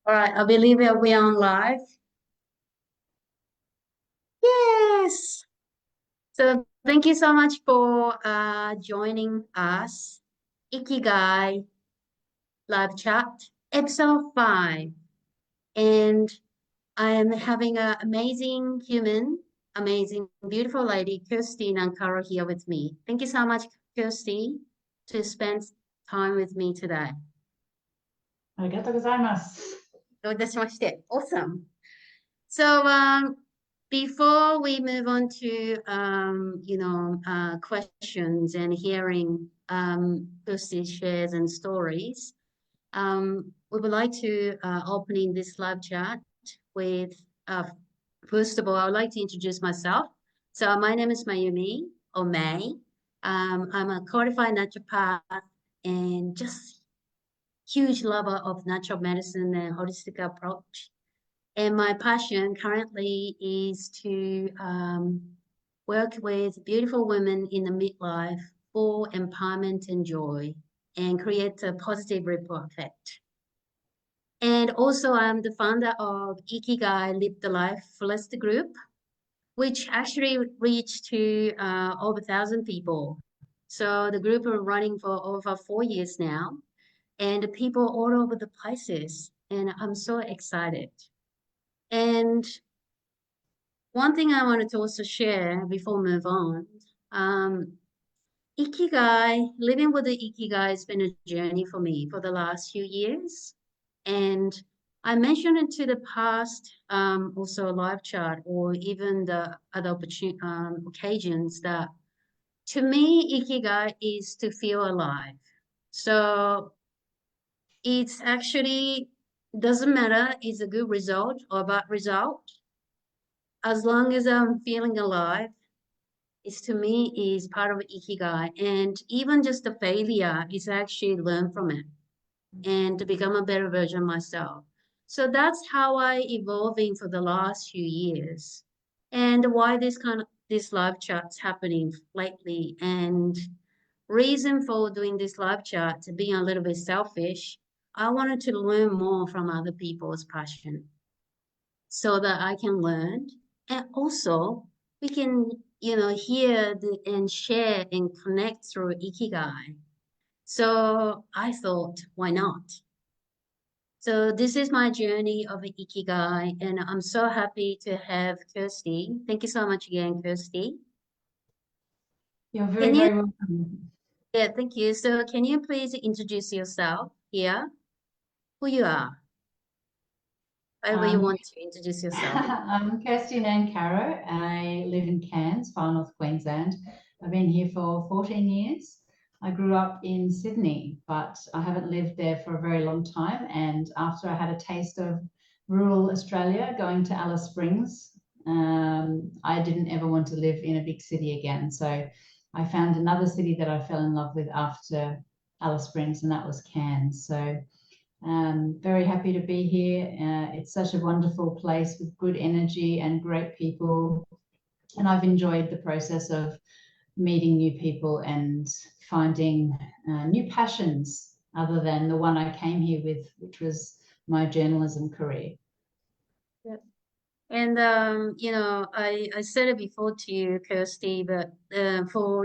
All right, I believe that we're on live. Yes. So thank you so much for joining us. Ikigai live chat, episode 5. And I am having an amazing human, amazing, beautiful lady, Kirsty Nancarrow here with me. Thank you so much, Kirsty, to spend time with me today. ありがとうございます。どういたしまして。Awesome. So before we move on to questions and hearing Kirsty's shares and stories, we would like to opening this live chat with first of all, I would like to introduce myself. So my name is Mayumi or May. I'm a qualified naturopath and just huge lover of natural medicine and holistic approach. And my passion currently is to work with beautiful women in the midlife for empowerment and joy and create a positive ripple effect. And also, I'm the founder of IKIGAI Live the Life Fullest Group, which actually reached to over 1,000 people. So the group are running for over 4 years now, and people all over the places. And I'm so excited. And one thing I wanted to also share before we move on, Ikigai, living with the Ikigai has been a journey for me for the last few years. And I mentioned it to the past, also live chat or even the other occasions that to me, Ikigai is to feel alive. So it's actually doesn't matter it's a good result or a bad result. As long as I'm feeling alive, it's to me is part of Ikigai. And even just the failure is actually learn from it and to become a better version of myself. So that's how I evolving for the last few years. And why this live chat's happening lately. And reason for doing this live chat, being a little bit selfish, I wanted to learn more from other people's passion so that I can learn. And also we can, hear and share and connect through Ikigai. So I thought, why not? So this is my journey of Ikigai, and I'm so happy to have Kirsty. Thank you so much again, Kirsty. You're very, Can you, very welcome. yeah, thank you. So can you please introduce yourself here, who you are, however you want to introduce yourself. I'm Kirsty Nancarrow. I live in Cairns, Far North Queensland. I've been here for 14 years. I grew up in Sydney, but I haven't lived there for a very long time. And after I had a taste of rural Australia, going to Alice Springs, I didn't ever want to live in a big city again. So I found another city that I fell in love with after Alice Springs, and that was Cairns. So very happy to be here. It's such a wonderful place with good energy and great people. And I've enjoyed the process of meeting new people and finding new passions other than the one I came here with, which was my journalism career. Yeah. And I said it before to you, Kirsty, but for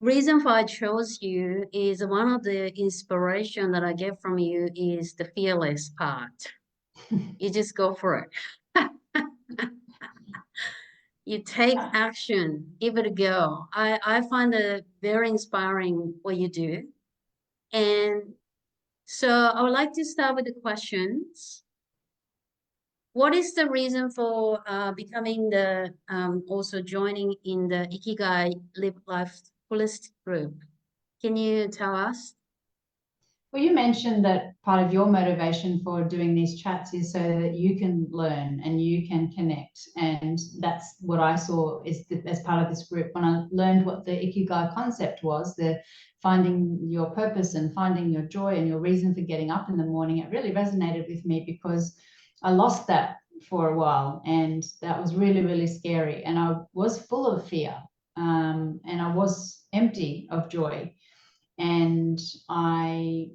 reason why I chose you is one of the inspiration that I get from you is the fearless part. You just go for it. You take action, give it a go. I find it very inspiring what you do. And so I would like to start with the questions. What is the reason for becoming the also joining in the Ikigai Live Life Fullest group? Can you tell us? Well, you mentioned that part of your motivation for doing these chats is so that you can learn and you can connect. And that's what I saw is as part of this group. When I learned what the Ikigai concept was, the finding your purpose and finding your joy and your reason for getting up in the morning, it really resonated with me because I lost that for a while. And that was really, really scary. And I was full of fear and I was empty of joy. And I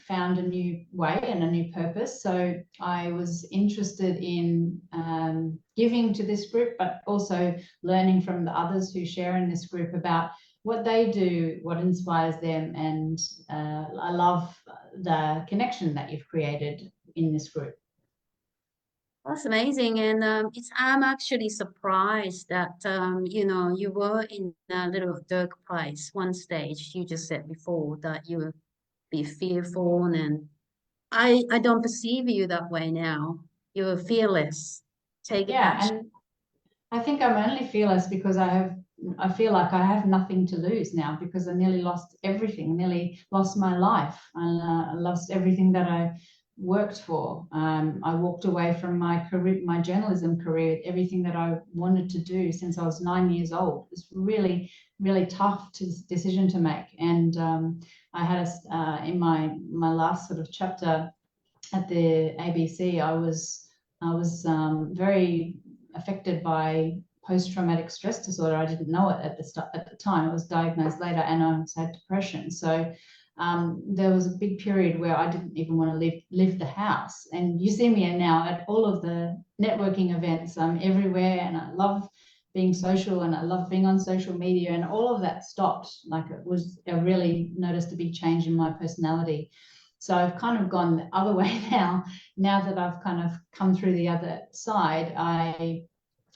found a new way and a new purpose. So I was interested in giving to this group, but also learning from the others who share in this group about what they do, what inspires them. And I love the connection that you've created in this group. That's amazing, and I'm actually surprised that you were in a little dark place. One stage you just said before that you would be fearful, and I don't perceive you that way now. You're fearless. Take Yeah, action. and I think I'm only fearless because I feel like I have nothing to lose now, because I nearly lost everything, nearly lost my life. I lost everything that I worked for. I walked away from my career, my journalism career, everything that I wanted to do since I was 9 years old. It's really, really tough decision to make. And I had in my last sort of chapter at the ABC, I was very affected by post-traumatic stress disorder. I didn't know it at the time. It was diagnosed later, and I also had depression. So there was a big period where I didn't even want to leave the house. And you see me now at all of the networking events. I'm everywhere, and I love being social, and I love being on social media, and all of that stopped. Like, I really noticed a big change in my personality. So I've kind of gone the other way now. Now that I've kind of come through the other side,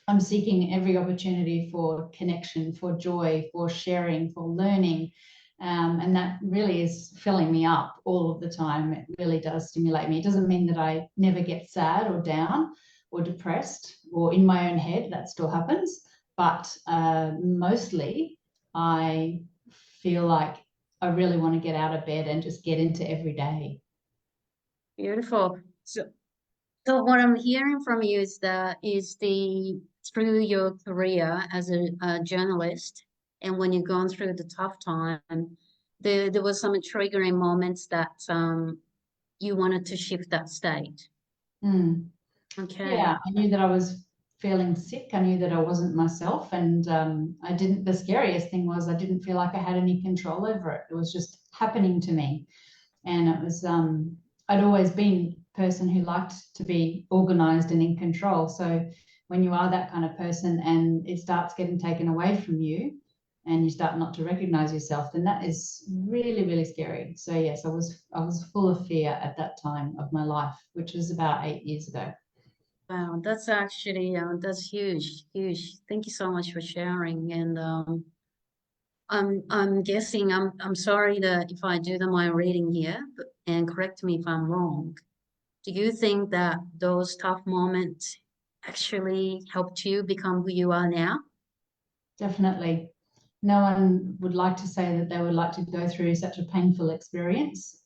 I'm seeking every opportunity for connection, for joy, for sharing, for learning. And that really is filling me up all of the time. It really does stimulate me. It doesn't mean that I never get sad or down or depressed or in my own head. That still happens. But mostly I feel like I really want to get out of bed and just get into every day. Beautiful. So what I'm hearing from you is through your career as a journalist, and when you're going through the tough time, there was some triggering moments that you wanted to shift that state. Mm. Okay. Yeah, I knew that I was feeling sick. I knew that I wasn't myself, and I didn't. The scariest thing was I didn't feel like I had any control over it. It was just happening to me, and it was. I'd always been a person who liked to be organized and in control. So when you are that kind of person and it starts getting taken away from you, and you start not to recognize yourself, then that is really, really scary. So yes, I was full of fear at that time of my life, which was about 8 years ago. Wow, that's actually that's huge, huge. Thank you so much for sharing. And I'm guessing I'm sorry that if I do my reading here, and correct me if I'm wrong. Do you think that those tough moments actually helped you become who you are now? Definitely. No one would like to say that they would like to go through such a painful experience.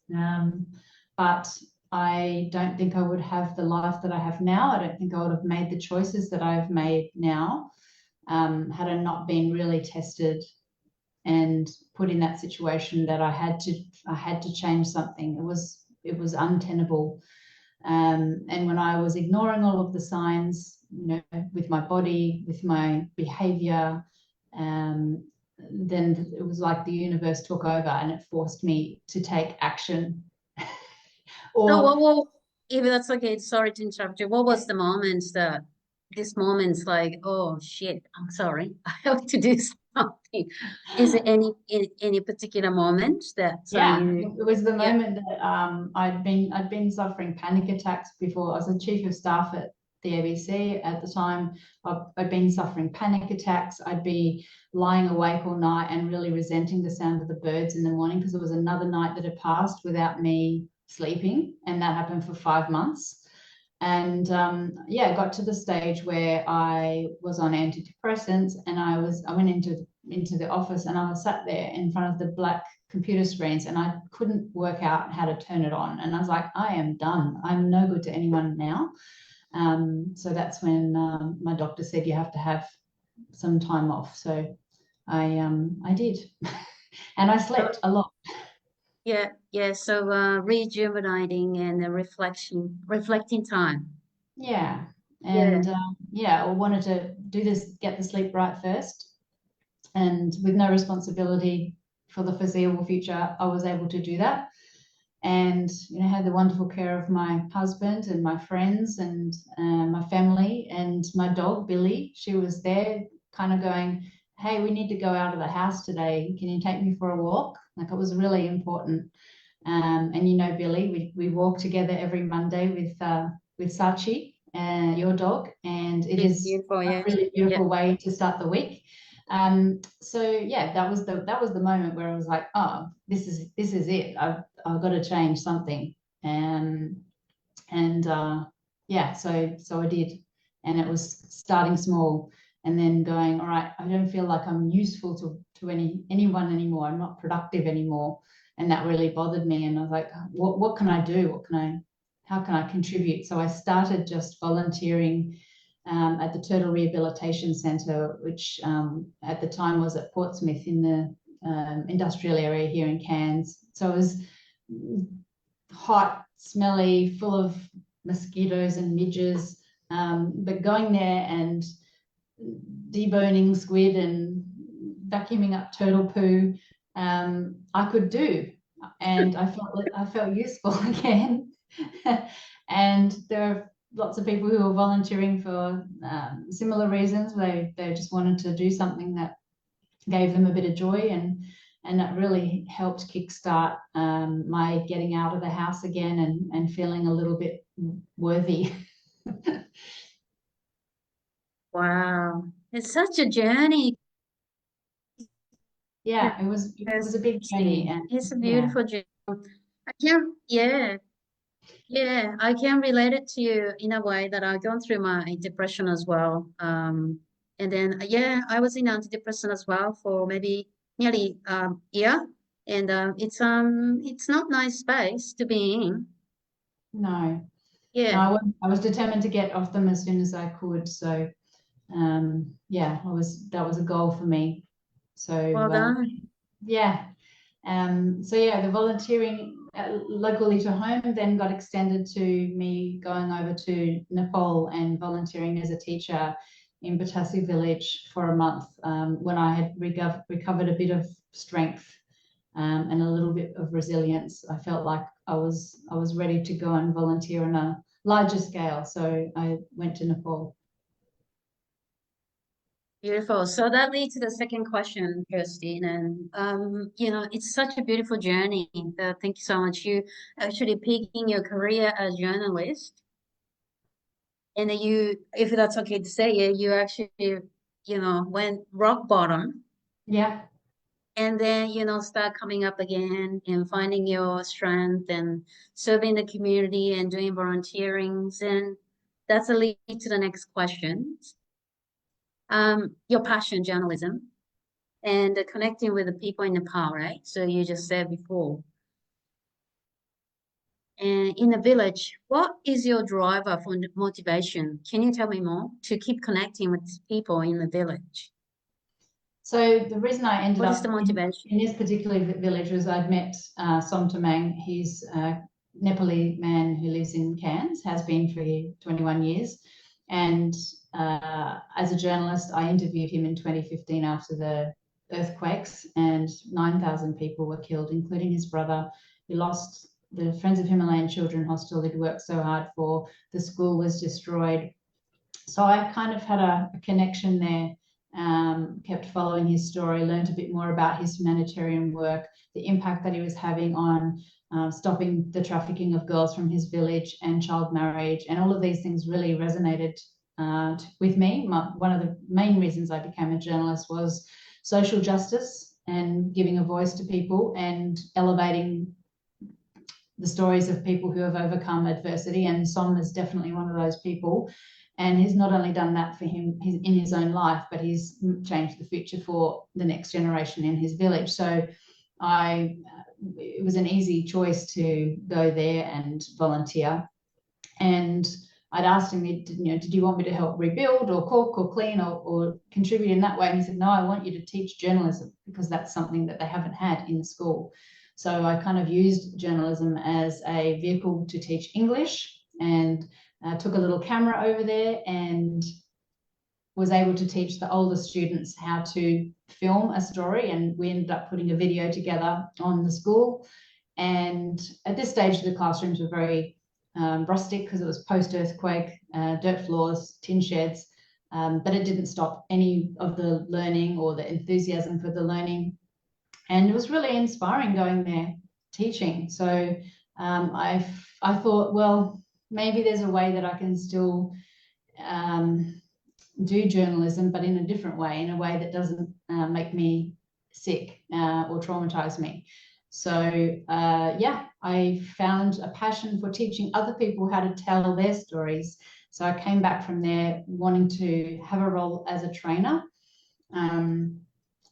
But I don't think I would have the life that I have now. I don't think I would have made the choices that I've made now had I not been really tested and put in that situation that I had to change something. It was untenable. And when I was ignoring all of the signs, with my body, with my behavior, then it was like the universe took over and it forced me to take action. So Or if that's okay, sorry to interrupt you. What was the moments that this moment's like, oh shit, I'm sorry, I have to do something. Is it any particular moment that yeah, you it was the yeah. moment that I'd been suffering panic attacks before. I was the chief of staff at the ABC at the time. I'd been suffering panic attacks. I'd be lying awake all night and really resenting the sound of the birds in the morning, because it was another night that had passed without me sleeping, and that happened for 5 months. And yeah, I got to the stage where I was on antidepressants, and I went into the office, and I was sat there in front of the black computer screens, and I couldn't work out how to turn it on. And I was like, I am done. I'm no good to anyone now. So that's when my doctor said you have to have some time off. So I did, and I slept a lot. Yeah. So rejuvenating and reflecting time. Yeah, Yeah. and yeah, I wanted to get the sleep right first, and with no responsibility for the foreseeable future, I was able to do that. and had the wonderful care of my husband and my friends and my family and my dog Billy. She was there, kind of going, "Hey, we need to go out of the house today. Can you take me for a walk?" Like, it was really important. And Billy, we walk together every Monday with Sachi, your dog, and it It's is beautiful, a yeah. really Yeah. beautiful way to start the week. So yeah, that was the moment where I was like, oh, this is it. I've got to change something. Yeah, so I did, and it was starting small, and then going, all right, I don't feel like I'm useful to anyone anymore. I'm not productive anymore, and that really bothered me. And I was like, what can I do? How can I contribute? So I started just volunteering at the Turtle Rehabilitation Centre, which at the time was at Portsmouth in the industrial area here in Cairns. So it was hot, smelly, full of mosquitoes and midges, but going there and deboning squid and vacuuming up turtle poo, I could do, and I felt useful again. And there are lots of people who are volunteering for similar reasons. They just wanted to do something that gave them a bit of joy, and that really helped kickstart my getting out of the house again and feeling a little bit worthy. Wow. It's such a journey, Yeah, it was a big journey, Kirsty. and It's a yeah, beautiful journey. I can, yeah, yeah, I can relate it to you in a way that I've gone through my depression as well. And then, yeah, I was in antidepressant as well for maybe nearly year. And it's not nice space to be in. no, Yeah, I was determined to get off them as soon as I could. So yeah, that was a goal for me. well So done. yeah, so yeah, the volunteering locally to home then got extended to me going over to Nepal and volunteering as a teacher in Batasi village for a month, when I had recovered a bit of strength and a little bit of resilience. I felt like I was ready to go and volunteer on a larger scale, so I went to Nepal. Beautiful. So that leads to the second question, Christine. And it's such a beautiful journey. Thank you so much. You actually picking your career as journalist, and then if that's okay to say, yeah, you actually, went rock bottom, Yeah. and then start coming up again and finding your strength and serving the community and doing volunteerings, and that's a lead to the next question. Your passion, journalism, and connecting with the people in Nepal, right? So you just said before. And in the village, what is your driver for motivation? Can you tell me more to keep connecting with people in the village? So the reason I ended What is the up in motivation? this particular village was I'd met Som Tamang. He's a Nepali man who lives in Cairns, has been for 21 years. And as a journalist, I interviewed him in 2015 after the earthquakes, and 9,000 people were killed, including his brother, who lost the Friends of Himalayan Children hostel he'd worked so hard for. The school was destroyed. So I kind of had a connection there, kept following his story, learned a bit more about his humanitarian work, the impact that he was having on stopping the trafficking of girls from his village and child marriage. And all of these things really resonated with me. One of the main reasons I became a journalist was social justice and giving a voice to people and elevating the stories of people who have overcome adversity. And Som is definitely one of those people. And he's not only done that for him in his own life, but he's changed the future for the next generation in his village. So it was an easy choice to go there and volunteer. And I'd asked him, did you want me to help rebuild or cook or clean or contribute in that way? And he said, no, I want you to teach journalism, because that's something that they haven't had in the school. So I kind of used journalism as a vehicle to teach English, and took a little camera over there and was able to teach the older students how to film a story. And we ended up putting a video together on the school. And at this stage, the classrooms were very rustic because it was post-earthquake, dirt floors, tin sheds, but it didn't stop any of the learning or the enthusiasm for the learning. And it was really inspiring going there teaching. So I thought, well, maybe there's a way that I can still do journalism, but in a different way, in a way that doesn't make me sick or traumatize me. So yeah, I found a passion for teaching other people how to tell their stories. So I came back from there wanting to have a role as a trainer.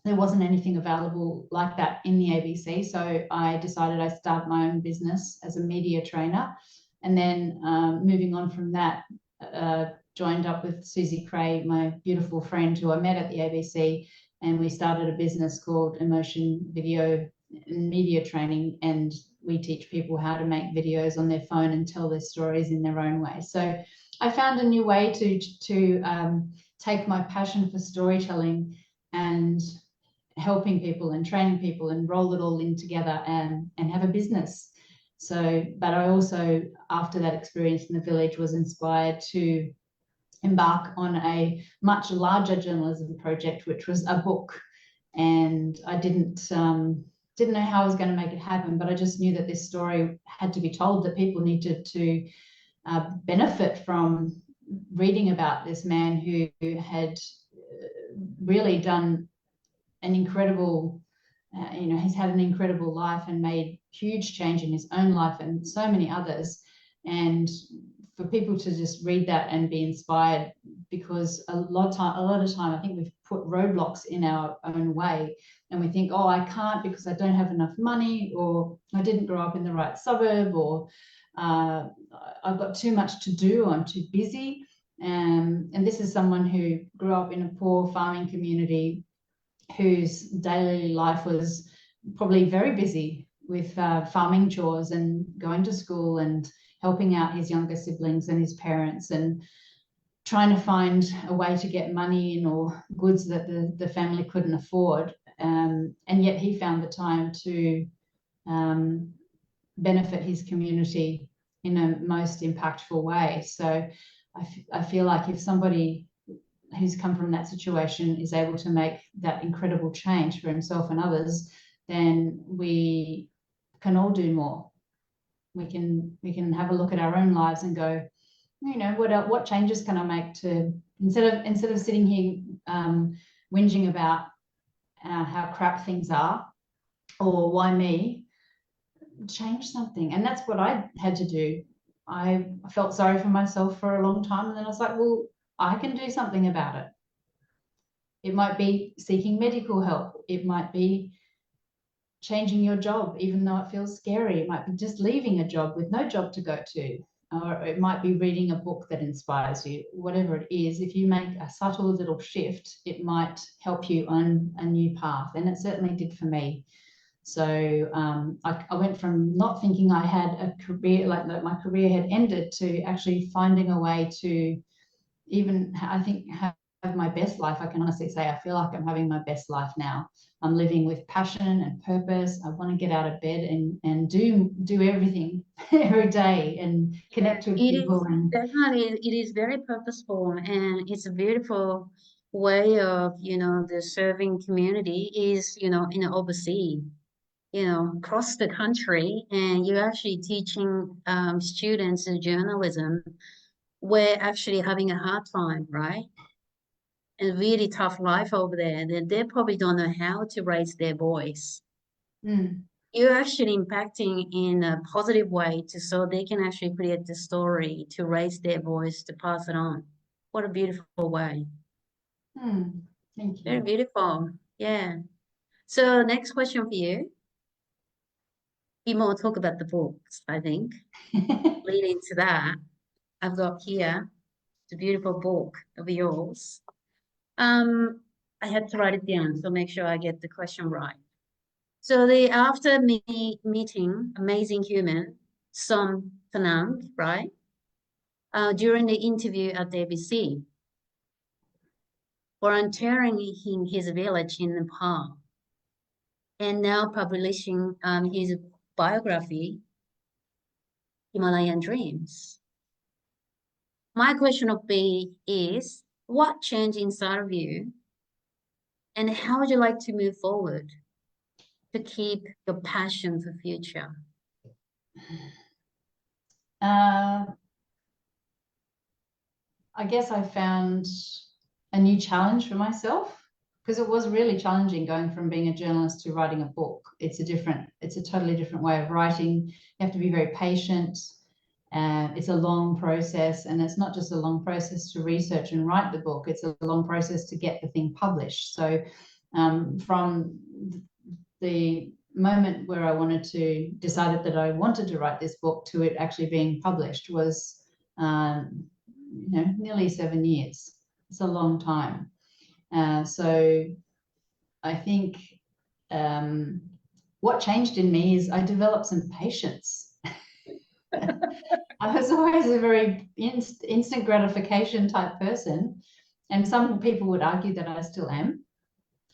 There wasn't anything available like that in the ABC, so I decided I'd start my own business as a media trainer. And then moving on from that, joined up with Susie Cray, my beautiful friend who I met at the ABC, and we started a business called Emotion Video and Media Training, and we teach people how to make videos on their phone and tell their stories in their own way. So I found a new way to take my passion for storytelling and helping people and training people and roll it all in together and have a business. So, but I also, after that experience in the village, was inspired to embark on a much larger journalism project, which was a book. And I didn't know how I was going to make it happen, but I just knew that this story had to be told, that people needed to benefit from reading about this man who had really done an incredible, he's had an incredible life and made huge change in his own life and so many others. And for people to just read that and be inspired, because a lot of time I think we've put roadblocks in our own way, and we think, oh, I can't because I don't have enough money, or I didn't grow up in the right suburb, or I've got too much to do, I'm too busy. And this is someone who grew up in a poor farming community, whose daily life was probably very busy with farming chores and going to school and helping out his younger siblings and his parents and trying to find a way to get money in or goods that the family couldn't afford. And yet he found the time to benefit his community in a most impactful way. So I feel like if somebody who's come from that situation is able to make that incredible change for himself and others, then we can all do more. We can have a look at our own lives and go, what changes can I make to, instead of sitting here whinging about how crap things are or why me, change something. And that's what I had to do. I felt sorry for myself for a long time, and then I was like, well, I can do something about it. It might be seeking medical help. It might be changing your job, even though it feels scary. It might be just leaving a job with no job to go to. Or it might be reading a book that inspires you. Whatever it is, if you make a subtle little shift, it might help you on a new path. And it certainly did for me. So I went from not thinking I had a career, like my career had ended, to actually finding a way to even, I think, have my best life. I can honestly say I feel like I'm having my best life now. I'm living with passion and purpose. I want to get out of bed and do everything every day and connect with people. And definitely, it is very purposeful, and it's a beautiful way of, the serving community is, in overseas, across the country, and you're actually teaching students in journalism. We're actually having a hard time, right? And really tough life over there. They probably don't know how to raise their voice. You're actually impacting in a positive way so they can actually create the story to raise their voice, to pass it on. What a beautiful way. Thank you. Very beautiful. Yeah. So next question for you. We more talk about the books, I think. Leading to that, I've got here the beautiful book of yours. I had to write it down, so make sure I get the question right. So after meeting amazing human Som Tamang, right? During the interview at the ABC, volunteering in his village in Nepal, and now publishing his biography, Himalayan Dreams. My question would be is, what changed inside of you and how would you like to move forward to keep your passion for future? I guess I found a new challenge for myself because it was really challenging going from being a journalist to writing a book. It's a totally different way of writing. You have to be very patient. It's a long process, and it's not just a long process to research and write the book. It's a long process to get the thing published. So from the moment where I decided that I wanted to write this book to it actually being published was nearly 7 years. It's a long time. So I think what changed in me is I developed some patience. I was always a very instant gratification type person, and some people would argue that I still am,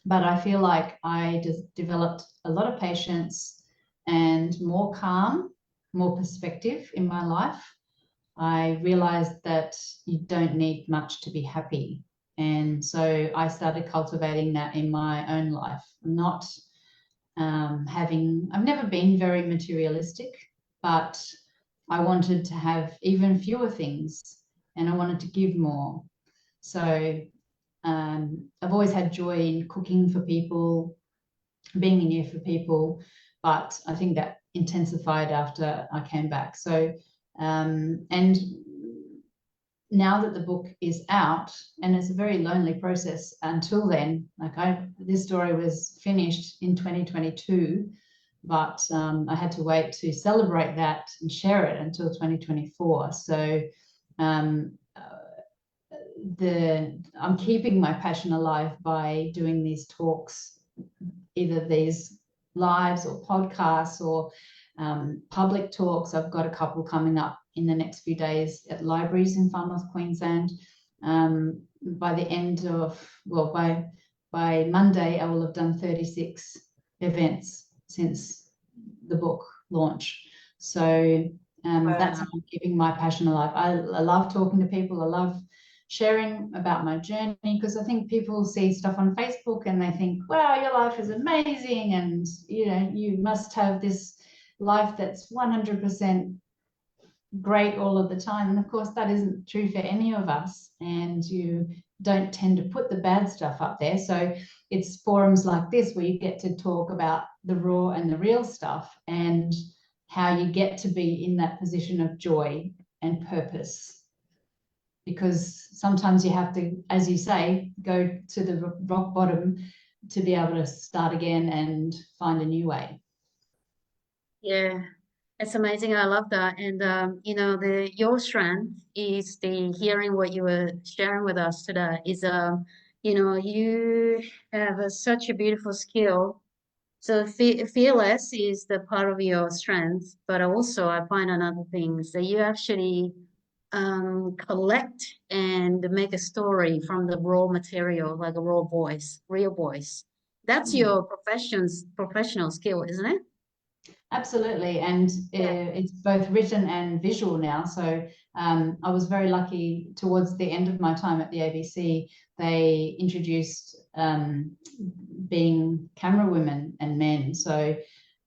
but I feel like I just developed a lot of patience and more calm, more perspective in my life. I realized that you don't need much to be happy. And so I started cultivating that in my own life. I've never been very materialistic, but I wanted to have even fewer things and I wanted to give more. So I've always had joy in cooking for people, being in here for people, but I think that intensified after I came back. So and now that the book is out, and it's a very lonely process until then, this story was finished in 2022, but I had to wait to celebrate that and share it until 2024. So I'm keeping my passion alive by doing these talks, either these lives or podcasts or public talks. I've got a couple coming up in the next few days at libraries in Far North Queensland. By the end of, by Monday, I will have done 36 events since the book launch. So that's how I'm keeping my passion alive. I love talking to people. I love sharing about my journey, because I think people see stuff on Facebook and they think, wow, your life is amazing, and you must have this life that's 100% great all of the time. And of course that isn't true for any of us, and you don't tend to put the bad stuff up there. So it's forums like this where you get to talk about the raw and the real stuff and how you get to be in that position of joy and purpose, because sometimes you have to, as you say, go to the rock bottom to be able to start again and find a new way. Yeah, it's amazing. I love that. And your strength is the hearing what you were sharing with us today is you have such a beautiful skill. So fearless is the part of your strength, but also I find another thing is that you actually collect and make a story from the raw material, like a raw voice, real voice. That's your professional skill, isn't it? Absolutely, and it's both written and visual now. So I was very lucky towards the end of my time at the ABC, they introduced being camera women and men. So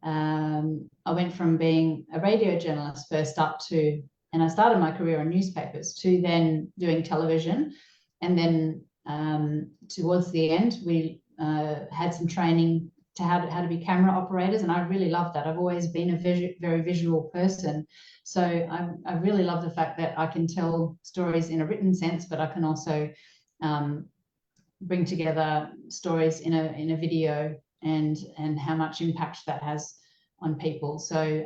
I went from being a radio journalist first up to, and I started my career in newspapers, to then doing television. And then towards the end, we had some training to how to be camera operators, and I really love that. I've always been a very visual person, so I really love the fact that I can tell stories in a written sense, but I can also bring together stories in a video and how much impact that has on people. So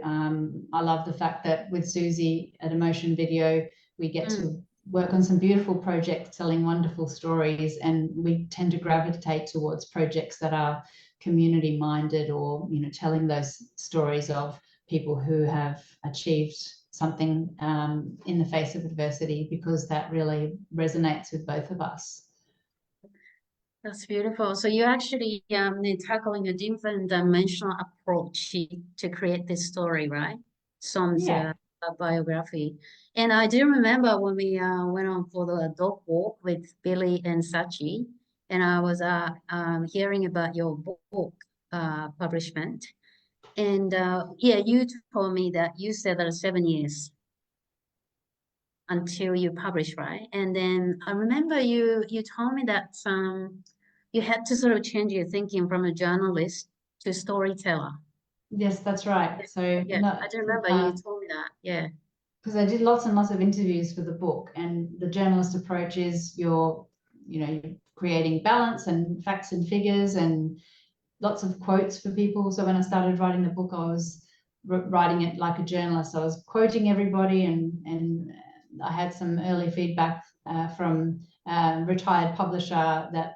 I love the fact that with Susie at Emotion Video, we get to work on some beautiful projects telling wonderful stories, and we tend to gravitate towards projects that are community minded, or telling those stories of people who have achieved something in the face of adversity, because that really resonates with both of us. That's beautiful. So you're actually tackling a different dimensional approach to create this story, right? Som's Yeah. biography. And I do remember when we went on for the dog walk with Billy and Sachi, and I was hearing about your book publishment. And yeah, you told me that you said that 7 years until you publish, right? And then I remember you told me that you had to sort of change your thinking from a journalist to storyteller. Yes, that's right. So Yeah, no, I do remember you told me that. Yeah. because I did lots and lots of interviews for the book, and the journalist approach is you're creating balance and facts and figures and lots of quotes for people. So when I started writing the book, I was writing it like a journalist. I was quoting everybody, and I had some early feedback from a retired publisher that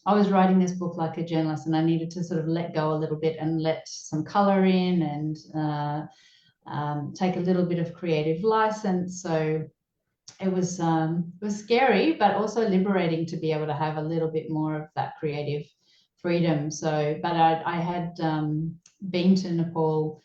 I was writing this book like a journalist, and I needed to sort of let go a little bit and let some color in and take a little bit of creative license. So it was scary, but also liberating to be able to have a little bit more of that creative freedom. So, but I had been to Nepal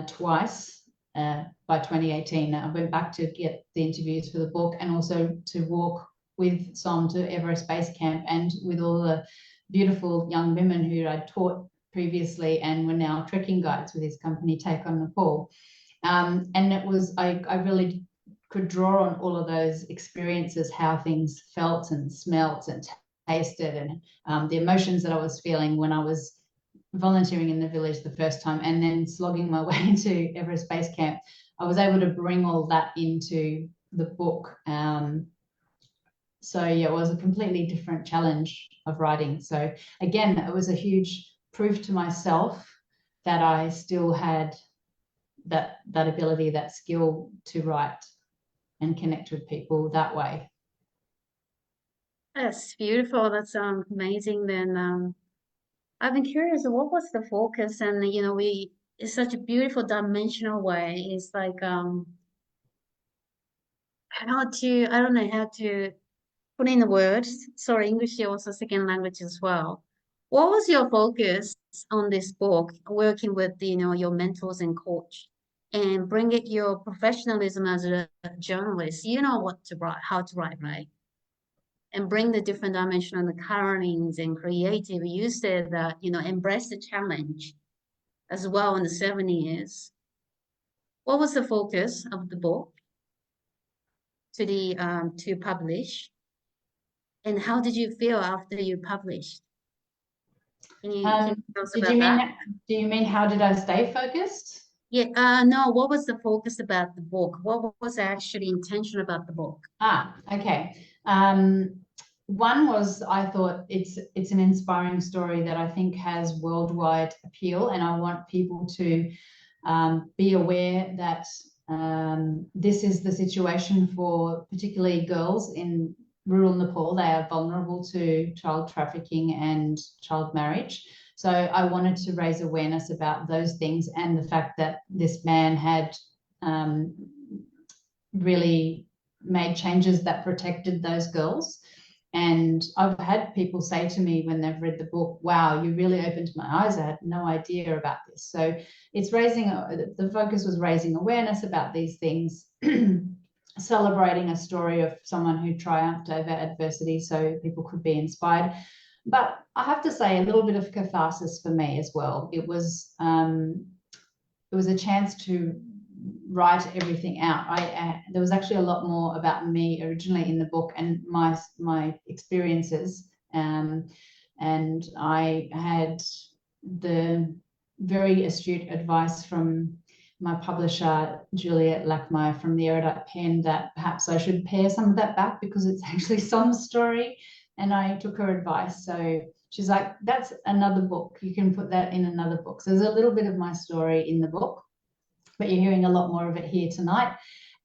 twice by 2018. I went back to get the interviews for the book and also to walk with Som to Everest Base Camp and with all the beautiful young women who I'd taught previously and were now trekking guides with his company Take on Nepal. And it was, I really could draw on all of those experiences, how things felt and smelt and tasted, and the emotions that I was feeling when I was volunteering in the village the first time and then slogging my way into Everest Base Camp. I was able to bring all that into the book. So yeah, it was a completely different challenge of writing. So again, it was a huge proof to myself that I still had that ability, that skill to write and connect with people that way. That's beautiful. That's amazing. Then I've been curious, what was the focus? And we it's such a beautiful dimensional way. It's like how to I don't know how to put in the words. Sorry, English is also second language as well. What was your focus on this book, working with your mentors and coach, and bring it your professionalism as a journalist? You know what to write, how to write, right? And bring the different dimension on the colorings and creative. You said that embrace the challenge as well in the 7 years. What was the focus of the book to publish? And how did you feel after you published? Can you tell us Did you about mean that? do you mean how did I stay focused? Yeah, no, what was the focus about the book? What was actually intention about the book? Okay. One was I thought it's an inspiring story that I think has worldwide appeal, and I want people to be aware that this is the situation for particularly girls in rural Nepal. They are vulnerable to child trafficking and child marriage. So I wanted to raise awareness about those things and the fact that this man had really made changes that protected those girls. And I've had people say to me when they've read the book, wow, you really opened my eyes. I had no idea about this. So it's the focus was raising awareness about these things, celebrating a story of someone who triumphed over adversity so people could be inspired. But I have to say, a little bit of catharsis for me as well. It was a chance to write everything out. There was actually a lot more about me originally in the book and my experiences, and I had the very astute advice from my publisher Juliet Lackmeyer from the Erudite Pen that perhaps I should pare some of that back because it's actually some story, and I took her advice. So she's like, that's another book. You can put that in another book. So there's a little bit of my story in the book, but you're hearing a lot more of it here tonight.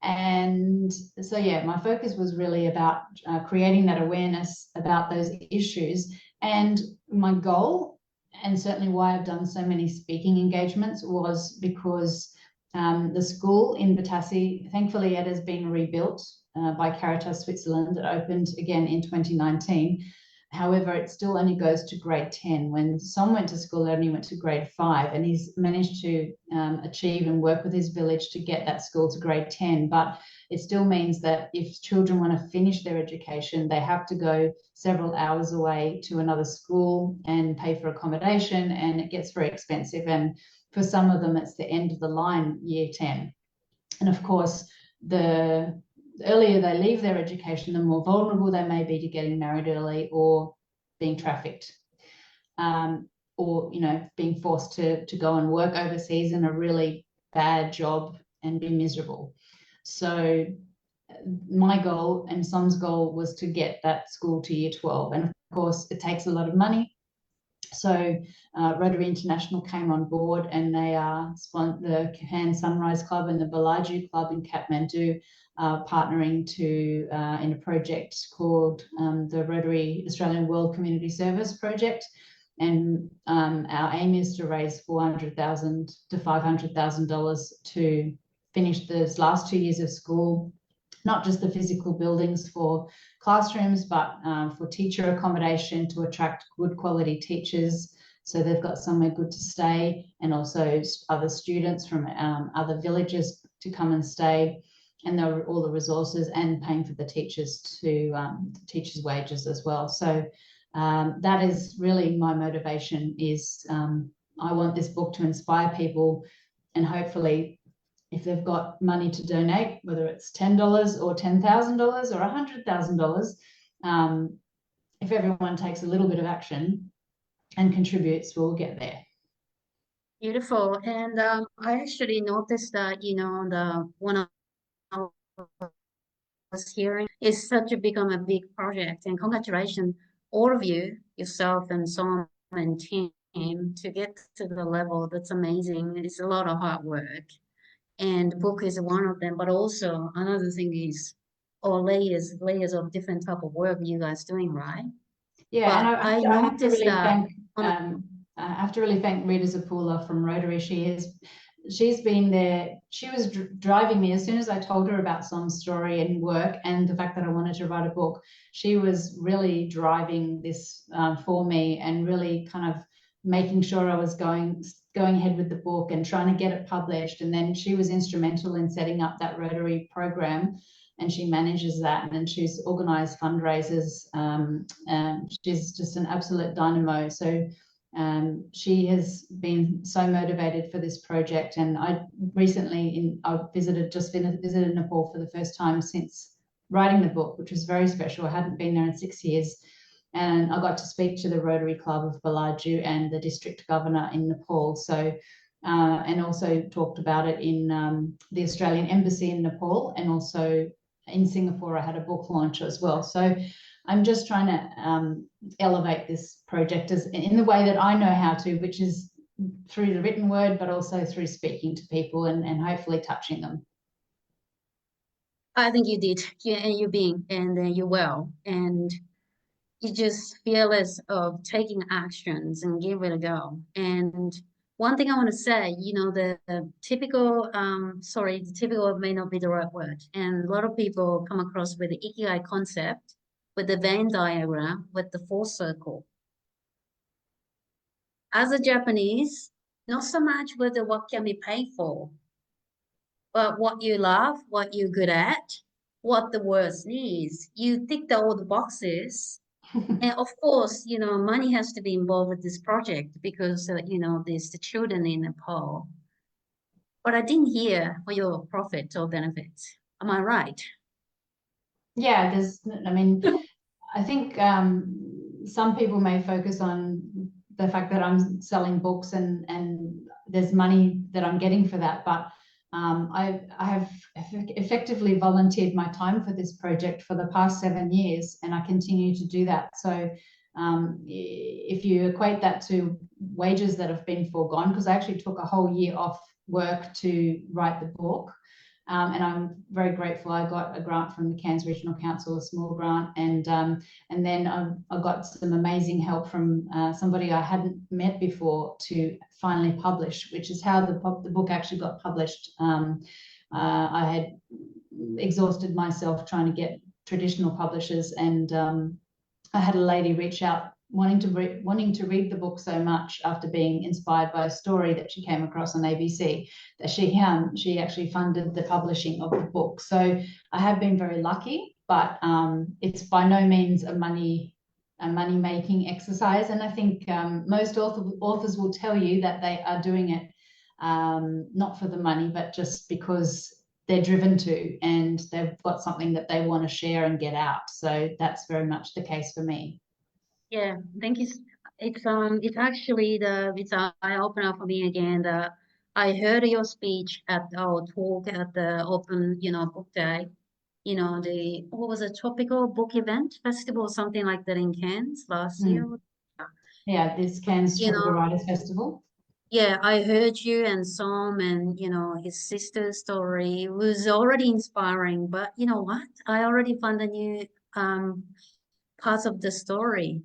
And so, yeah, my focus was really about creating that awareness about those issues. And my goal, and certainly why I've done so many speaking engagements, was because the school in Batassi, thankfully it has been rebuilt by Caritas Switzerland. It opened again in 2019, However, it still only goes to grade 10. When Som went to school, it only went to grade 5, and he's managed to achieve and work with his village to get that school to grade 10. But it still means that if children want to finish their education, they have to go several hours away to another school and pay for accommodation, and it gets very expensive. And for some of them, it's the end of the line, year 10. And of course, the earlier they leave their education, the more vulnerable they may be to getting married early or being trafficked, or being forced to go and work overseas in a really bad job and be miserable. So my goal and Som's goal was to get that school to year 12, and of course it takes a lot of money. So Rotary International came on board, and they are the Cairns Sunrise Club and the Balaju Club in Kathmandu partnering to in a project called the Rotary Australian World Community Service Project. And our aim is to raise $400,000 to $500,000 to finish those last 2 years of school, not just the physical buildings for classrooms, but for teacher accommodation to attract good quality teachers, so they've got somewhere good to stay, and also other students from other villages to come and stay, and all the resources, and paying for the teachers to teachers' wages as well. So that is really my motivation. Is I want this book to inspire people, and hopefully, if they've got money to donate, whether it's $10 or $10,000 or $100,000, if everyone takes a little bit of action and contributes, we'll get there. Beautiful. And I actually noticed that, the one I was hearing is such a become a big project. And congratulations, all of you, yourself and Som and team, to get to the level. That's amazing. It's a lot of hard work. And the book is one of them, but also another thing is all layers of different type of work you guys doing, right? Yeah, But and I have to noticed really that I have to really thank Rita Zapula from Rotary. She's been there. She was driving me as soon as I told her about Som's story and work, and the fact that I wanted to write a book. She was really driving this for me, and really kind of making sure I was going ahead with the book and trying to get it published. And then she was instrumental in setting up that Rotary program, and she manages that, and she's organized fundraisers. She's just an absolute dynamo. So she has been so motivated for this project. And I recently visited Nepal for the first time since writing the book, which was very special. I hadn't been there in 6 years. And I got to speak to the Rotary Club of Balaju and the district governor in Nepal. So, and also talked about it in the Australian Embassy in Nepal, and also in Singapore. I had a book launch as well. So I'm just trying to elevate this project in the way that I know how to, which is through the written word, but also through speaking to people and hopefully touching them. I think you did, and you're well, and you just fearless of taking actions and give it a go. And one thing I want to say, the typical, typical may not be the right word. And a lot of people come across with the IKIGAI concept, with the Venn diagram, with the full circle. As a Japanese, not so much with what can be paid for, but what you love, what you're good at, what the world needs. You tick all the boxes. And of course, money has to be involved with this project because, there's the children in Nepal. But I didn't hear for your profit or benefits. Am I right? Yeah, I think some people may focus on the fact that I'm selling books and there's money that I'm getting for that. But I have effectively volunteered my time for this project for the past 7 years, and I continue to do that. So if you equate that to wages that have been foregone, because I actually took a whole year off work to write the book, and I'm very grateful. I got a grant from the Cairns Regional Council, a small grant, and then I got some amazing help from somebody I hadn't met before to finally publish, which is how the book actually got published. I had exhausted myself trying to get traditional publishers, and I had a lady reach out wanting to read the book so much after being inspired by a story that she came across on ABC, that she actually funded the publishing of the book. So I have been very lucky, but it's by no means a money making exercise. And I think most authors will tell you that they are doing it not for the money, but just because they're driven to, and they've got something that they want to share and get out. So that's very much the case for me. Yeah, thank you. It's actually it's an eye opener for me again. I heard your speech at our talk at the open, book day. What was it, tropical book event festival, something like that in Cairns last year. Yeah, this Cairns You Tropical know, Writers Festival. yeah, I heard you and Som and his sister's story. It was already inspiring, but you know what? I already found a new parts of the story.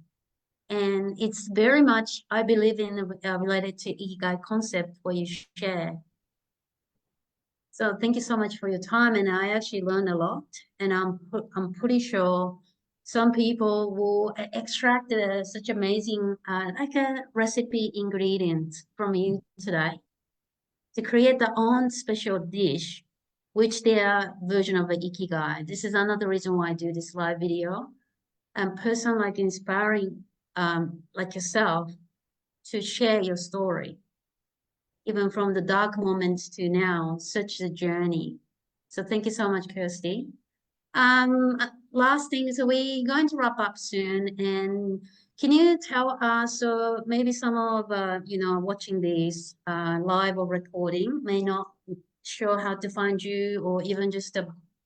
And it's very much, I believe, in related to IKIGAI concept what you share. So thank you so much for your time. And I actually learned a lot. And I'm pretty sure some people will extract such amazing, like a recipe ingredient from you today to create their own special dish, which their version of the Ikigai. This is another reason why I do this live video. And person like inspiring, like yourself, to share your story, even from the dark moments to now, such a journey. So thank you so much, Kirsty. Last thing, so we're going to wrap up soon, and can you tell us, so maybe some of watching this live or recording may not sure how to find you, or even just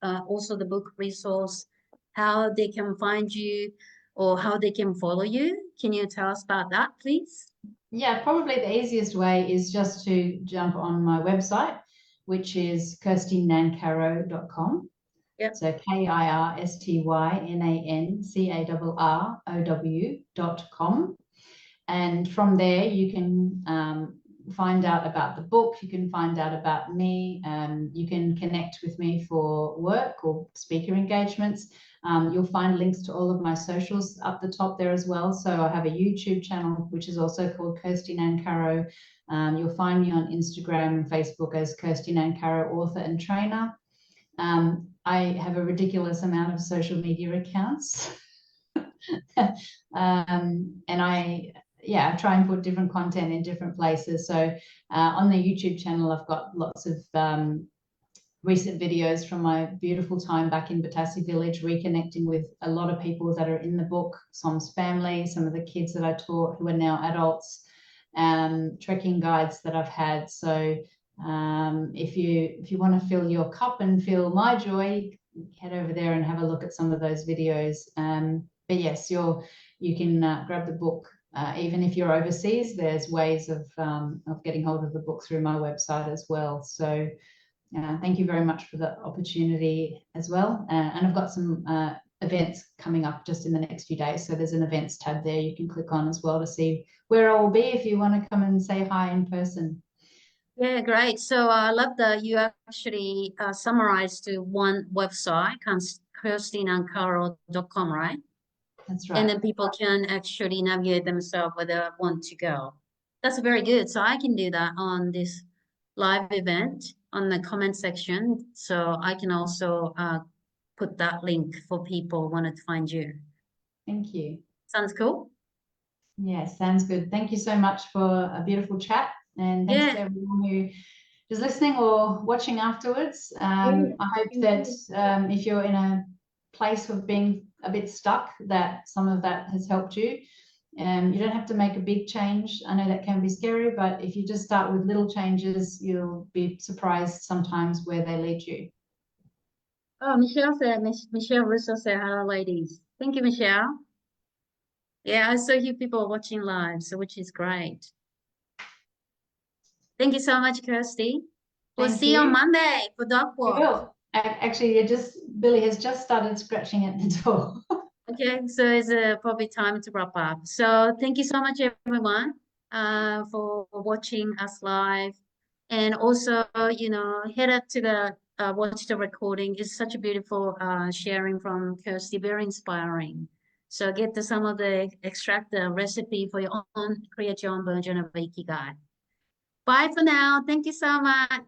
also the book resource, how they can find you, or how they can follow you. Can you tell us about that, please? Yeah, probably the easiest way is just to jump on my website, which is kirstynancarrow.com. Yep. So KIRSTYNANCARROW.com. And from there, you can find out about the book, you can find out about me, you can connect with me for work or speaker engagements. You'll find links to all of my socials up the top there as well. So I have a YouTube channel, which is also called Kirsty Nancarrow. You'll find me on Instagram and Facebook as Kirsty Nancarrow, author and trainer. I have a ridiculous amount of social media accounts. And I try and put different content in different places. So on the YouTube channel, I've got lots of recent videos from my beautiful time back in Batassi village, reconnecting with a lot of people that are in the book, Som's family, some of the kids that I taught who are now adults, trekking guides that I've had. So if you want to fill your cup and feel my joy, head over there and have a look at some of those videos. But yes, you can grab the book. Even if you're overseas, there's ways of getting hold of the book through my website as well. So thank you very much for the opportunity as well. And I've got some events coming up just in the next few days. So there's an events tab there you can click on as well to see where I will be if you want to come and say hi in person. Yeah, great. So I love that you actually summarized to one website, kirstynancarrow.com, right? That's right. And then people can actually navigate themselves where they want to go. That's very good. So I can do that on this live event on the comment section. So I can also put that link for people who wanted to find you. Thank you. Sounds cool? Yeah, sounds good. Thank you so much for a beautiful chat. And thanks to everyone who is listening or watching afterwards. I hope that if you're in a place of being a bit stuck, that some of that has helped you. You don't have to make a big change. I know that can be scary, but if you just start with little changes, you'll be surprised sometimes where they lead you. Oh, Michelle Russo said, hello, ladies. Thank you, Michelle. Yeah, I saw you people watching live, so which is great. Thank you so much, Kirsty. We'll see you on Monday for dog walk. We will. Actually, Billy has just started scratching at the door. Okay, so it's probably time to wrap up. So thank you so much, everyone, for watching us live. And also, head up to the watch the recording. It's such a beautiful sharing from Kirsty, very inspiring. So get to some of the extract the recipe for your own, create your own version of Ikigai. Bye for now. Thank you so much.